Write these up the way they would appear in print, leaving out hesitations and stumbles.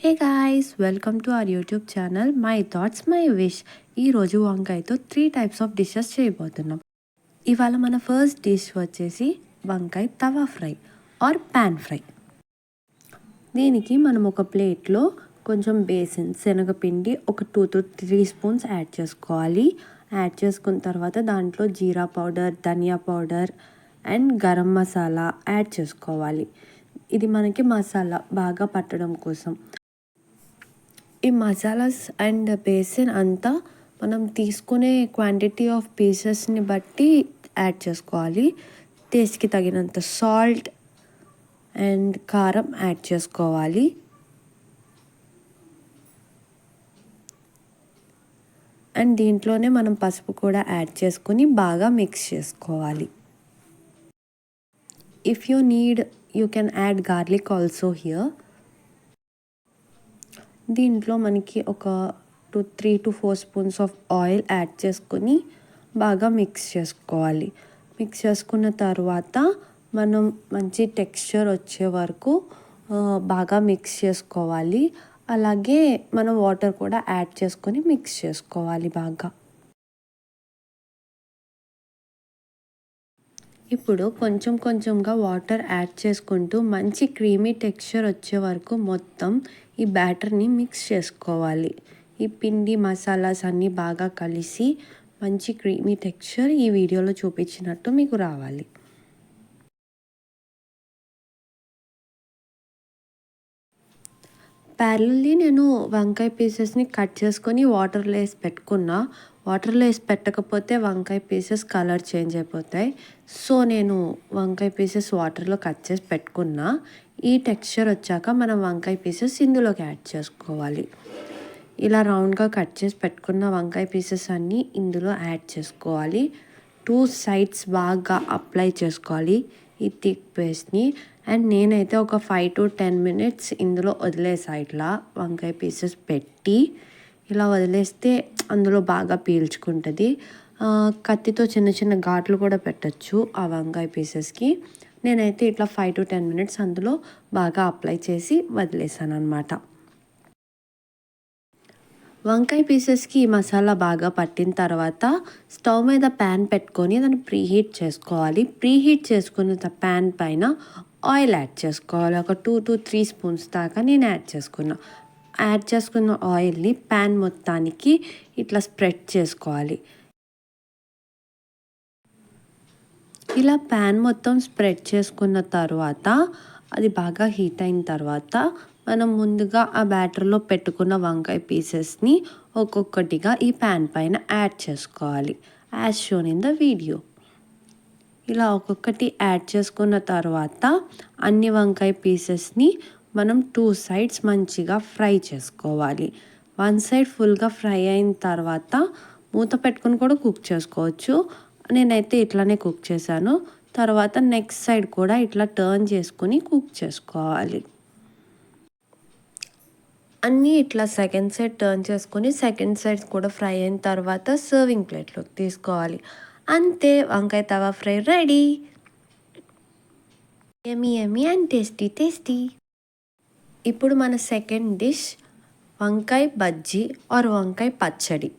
Hey guys, welcome to our YouTube channel my thoughts my wish. ఈరోజు వంకాయతో 3 types of dishes చేయబోతున్నాం. ఇవాళ మన first dish వచ్చేసి వంకాయ tawa fry or pan fry. దీనికి మనం ఒక ప్లేట్లో కొంచెం బేసిన్ శనగపిండి ఒక 2 to 3 స్పూన్స్ యాడ్ చేసుకోవాలి. యాడ్ చేసుకున్న తర్వాత దాంట్లో జీరా పౌడర్, ధనియా powder and garam masala add చేసుకోవాలి. ఇది మనకి మసాలా బాగా పట్టడం కోసం. ఈ మసాలాస్ అండ్ బేసిన్ అంతా మనం తీసుకునే క్వాంటిటీ ఆఫ్ పీసెస్ని బట్టి యాడ్ చేసుకోవాలి. టేస్ట్కి తగినంత సాల్ట్ అండ్ కారం యాడ్ చేసుకోవాలి. అండ్ దీంట్లోనే మనం పసుపు కూడా యాడ్ చేసుకొని బాగా మిక్స్ చేసుకోవాలి. If you need you can add garlic also here. దీంట్లో మనకి ఒక 3 to 4 spoons of oil add చేసుకొని బాగా మిక్స్ చేసుకోవాలి. మిక్స్ చేసుకున్న తర్వాత మనం మంచి టెక్స్చర్ వచ్చే వరకు బాగా మిక్స్ చేసుకోవాలి. అలాగే మనం వాటర్ కూడా యాడ్ చేసుకొని మిక్స్ చేసుకోవాలి బాగా. ఇప్పుడు కొంచెం కొంచెంగా వాటర్ యాడ్ చేసుకుంటూ మంచి క్రీమీ టెక్స్చర్ వచ్చే వరకు మొత్తం ఈ బ్యాటర్ని మిక్స్ చేసుకోవాలి. ఈ పిండి మసాలాస్ అన్నీ బాగా కలిసి మంచి క్రీమీ టెక్స్చర్ ఈ వీడియోలో చూపించినట్టు మీకు రావాలి. ప్యారలల్లీ నేను వంకాయ పీసెస్ని కట్ చేసుకొని వాటర్లో వేసి పెట్టుకున్నా. వాటర్లో వేసి పెట్టకపోతే వంకాయ పీసెస్ కలర్ చేంజ్ అయిపోతాయి. సో నేను వంకాయ పీసెస్ వాటర్లో కట్ చేసి పెట్టుకున్నా. ఈ టెక్స్చర్ వచ్చాక మనం వంకాయ పీసెస్ ఇందులోకి యాడ్ చేసుకోవాలి. ఇలా రౌండ్గా కట్ చేసి పెట్టుకున్న వంకాయ పీసెస్ అన్నీ ఇందులో యాడ్ చేసుకోవాలి. 2 సైడ్స్ బాగా అప్లై చేసుకోవాలి ఈ థిక్ పేస్ట్ని. అండ్ నేనైతే ఒక 5 to 10 మినిట్స్ ఇందులో వదిలేసా. ఇట్లా వంకాయ పీసెస్ పెట్టి ఇలా వదిలేస్తే అందులో బాగా పీల్చుకుంటుంది. కత్తితో చిన్న చిన్న ఘాట్లు కూడా పెట్టచ్చు ఆ వంకాయ పీసెస్కి. నేనైతే ఇట్లా 5 to 10 మినిట్స్ అందులో బాగా అప్లై చేసి వదిలేసాను అనమాట. వంకాయ పీసెస్కి ఈ మసాలా బాగా పట్టిన తర్వాత స్టవ్ మీద ప్యాన్ పెట్టుకొని దాన్ని ప్రీహీట్ చేసుకోవాలి. ప్రీహీట్ చేసుకున్న ప్యాన్ పైన ఆయిల్ యాడ్ చేసుకోవాలి. ఒక 2 to 3 స్పూన్స్ దాకా నేను యాడ్ చేసుకున్న ఆయిల్ని ప్యాన్ మొత్తానికి ఇట్లా స్ప్రెడ్ చేసుకోవాలి. ఇలా ప్యాన్ మొత్తం స్ప్రెడ్ చేసుకున్న తర్వాత అది బాగా హీట్ అయిన తర్వాత మనం ముందుగా ఆ బ్యాటర్లో పెట్టుకున్న వంకాయ పీసెస్ని ఒక్కొక్కటిగా ఈ ప్యాన్ పైన యాడ్ చేసుకోవాలి, as shown in the video. ఇలా ఒక్కొక్కటి యాడ్ చేసుకున్న తర్వాత అన్ని వంకాయ పీసెస్ని మనం 2 సైడ్స్ మంచిగా ఫ్రై చేసుకోవాలి. 1 సైడ్ ఫుల్గా ఫ్రై అయిన తర్వాత మూత పెట్టుకుని కూడా కుక్ చేసుకోవచ్చు. నేనైతే ఇట్లానే కుక్ చేశాను. తర్వాత నెక్స్ట్ సైడ్ కూడా ఇట్లా టర్న్ చేసుకుని కుక్ చేసుకోవాలి. అన్నీ ఇట్లా సెకండ్ సైడ్ టర్న్ చేసుకొని సెకండ్ సైడ్ కూడా ఫ్రై అయిన తర్వాత సర్వింగ్ ప్లేట్లోకి తీసుకోవాలి. అంతే, వంకాయ tawa fry ready. Yummy yummy and tasty tasty. ఇప్పుడు మన సెకండ్ డిష్ వంకాయ బజ్జీ ఆర్ వంకాయ పచ్చడి.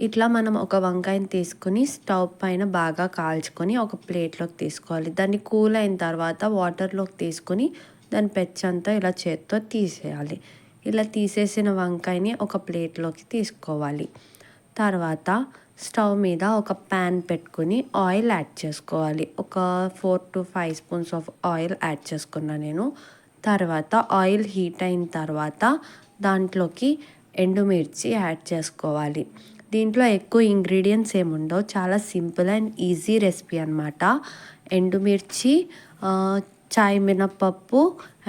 ఇట్లా మనం ఒక వంకాయని తీసుకొని స్టవ్ పైన బాగా కాల్చుకొని ఒక ప్లేట్లోకి తీసుకోవాలి. దాన్ని కూల్ అయిన తర్వాత వాటర్లోకి తీసుకొని దాని పెచ్చంతా ఇలా చేత్తో తీసేయాలి. ఇలా తీసేసిన వంకాయని ఒక ప్లేట్లోకి తీసుకోవాలి. తర్వాత స్టవ్ మీద ఒక ప్యాన్ పెట్టుకుని ఆయిల్ యాడ్ చేసుకోవాలి. ఒక 4 to 5 spoons of oil add చేసుకున్నా నేను. తర్వాత ఆయిల్ హీట్ అయిన తర్వాత దాంట్లోకి ఎండుమిర్చి యాడ్ చేసుకోవాలి. దీంట్లో ఎక్కువ ఇంగ్రీడియంట్స్ ఏముండవు, చాలా సింపుల్ అండ్ ఈజీ రెసిపీ అనమాట. ఎండుమిర్చి, చాయ్ మినపప్పు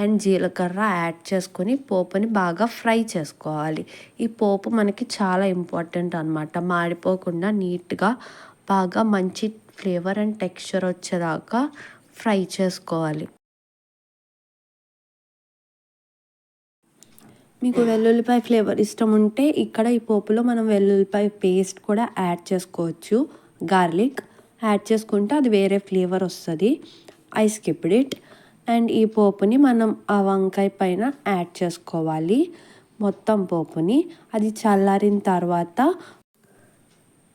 అండ్ జీలకర్ర యాడ్ చేసుకొని పోపుని బాగా ఫ్రై చేసుకోవాలి. ఈ పోపు మనకి చాలా ఇంపార్టెంట్ అనమాట. మాడిపోకుండా నీట్గా బాగా మంచి ఫ్లేవర్ అండ్ టెక్స్చర్ వచ్చేదాకా ఫ్రై చేసుకోవాలి. మీకు వెల్లుల్లిపాయ ఫ్లేవర్ ఇష్టం ఉంటే ఇక్కడ ఈ పోపులో మనం వెల్లుల్లిపాయ పేస్ట్ కూడా యాడ్ చేసుకోవచ్చు. గార్లిక్ యాడ్ చేసుకుంటే అది వేరే ఫ్లేవర్ వస్తుంది. I skipped it. అండ్ ఈ పోపుని మనం ఆ వంకాయ పైన యాడ్ చేసుకోవాలి, మొత్తం పోపుని. అది చల్లారిన తర్వాత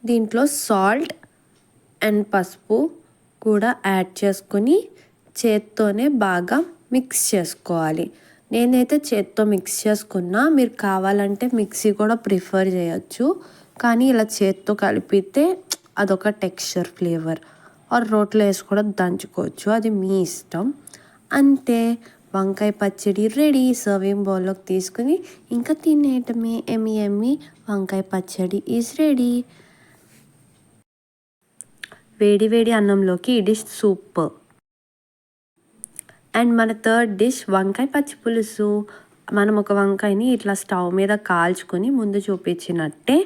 దీంట్లో సాల్ట్ అండ్ పసుపు కూడా యాడ్ చేసుకొని చేత్తోనే బాగా మిక్స్ చేసుకోవాలి. నేనైతే చేత్తో మిక్స్ చేసుకున్నా, మీరు కావాలంటే మిక్సీ కూడా ప్రిఫర్ చేయొచ్చు. కానీ ఇలా చేత్తో కలిపితే అదొక టెక్స్చర్ ఫ్లేవర్. ఆర్ రోట్లో వేసి కూడా దంచుకోవచ్చు, అది మీ ఇష్టం. అంతే, వంకాయ పచ్చడి రెడీ. సర్వింగ్ బౌల్లోకి తీసుకుని ఇంకా తినేయటమే. ఎమ్మి ఎమ్మి వంకాయ పచ్చడి ఈజ్ రెడీ. వేడి వేడి అన్నంలోకి ఈ డిష్ సూపర్. అండ్ మన థర్డ్ డిష్ వంకాయ పచ్చి పులుసు. మనం ఒక వంకాయని ఇట్లా స్టవ్ మీద కాల్చుకొని ముందు చూపించినట్టే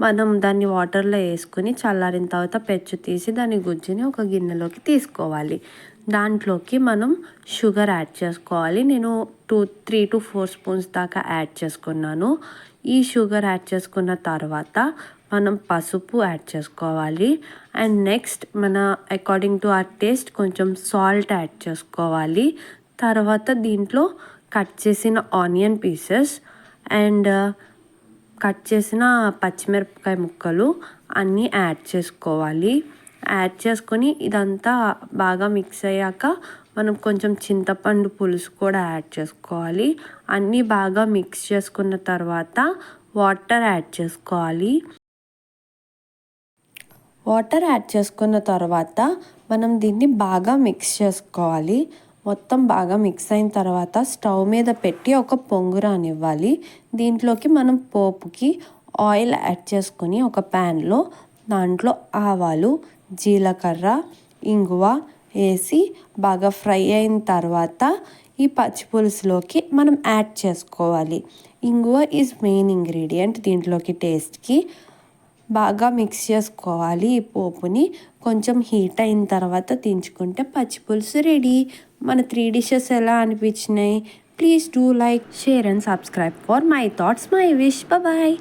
మనం దాన్ని వాటర్లో వేసుకొని చల్లారిన తర్వాత పెచ్చు తీసి దాని గుజ్జుని ఒక గిన్నెలోకి తీసుకోవాలి. దాంట్లోకి మనం షుగర్ యాడ్ చేసుకోవాలి. నేను 3 to 4 స్పూన్స్ దాకా యాడ్ చేసుకున్నాను. ఈ షుగర్ యాడ్ చేసుకున్న తర్వాత మనం పసుపు యాడ్ చేసుకోవాలి. అండ్ నెక్స్ట్ మన అకార్డింగ్ టు అవర్ టేస్ట్ కొంచెం సాల్ట్ యాడ్ చేసుకోవాలి. తర్వాత దీంట్లో కట్ చేసిన ఆనియన్ పీసెస్ అండ్ కట్ చేసిన పచ్చిమిరపకాయ ముక్కలు అన్నీ యాడ్ చేసుకోవాలి. యాడ్ చేసుకొని ఇదంతా బాగా మిక్స్ అయ్యాక మనం కొంచెం చింతపండు పులుసు కూడా యాడ్ చేసుకోవాలి. అన్నీ బాగా మిక్స్ చేసుకున్న తర్వాత వాటర్ యాడ్ చేసుకోవాలి. వాటర్ యాడ్ చేసుకున్న తర్వాత మనం దీన్ని బాగా మిక్స్ చేసుకోవాలి. మొత్తం బాగా మిక్స్ అయిన తర్వాత స్టవ్ మీద పెట్టి ఒక పొంగు రానివ్వాలి. దీంట్లోకి మనం పోపుకి ఆయిల్ యాడ్ చేసుకొని ఒక ప్యాన్లో దాంట్లో ఆవాలు, జీలకర్ర, ఇంగువ వేసి బాగా ఫ్రై అయిన తర్వాత ఈ పచ్చి పులుసులోకి మనం యాడ్ చేసుకోవాలి. ఇంగువ ఈజ్ మెయిన్ ఇంగ్రీడియంట్ దీంట్లోకి టేస్ట్కి. బాగా మిక్స్ చేసుకోవాలి ఈ పోపుని. కొంచెం హీట్ అయిన తర్వాత దించుకుంటే పచ్చి పులుసు రెడీ. మన 3 డిషెస్ ఎలా అనిపించినాయి? Please do like, share and subscribe for my thoughts my wish. Bye.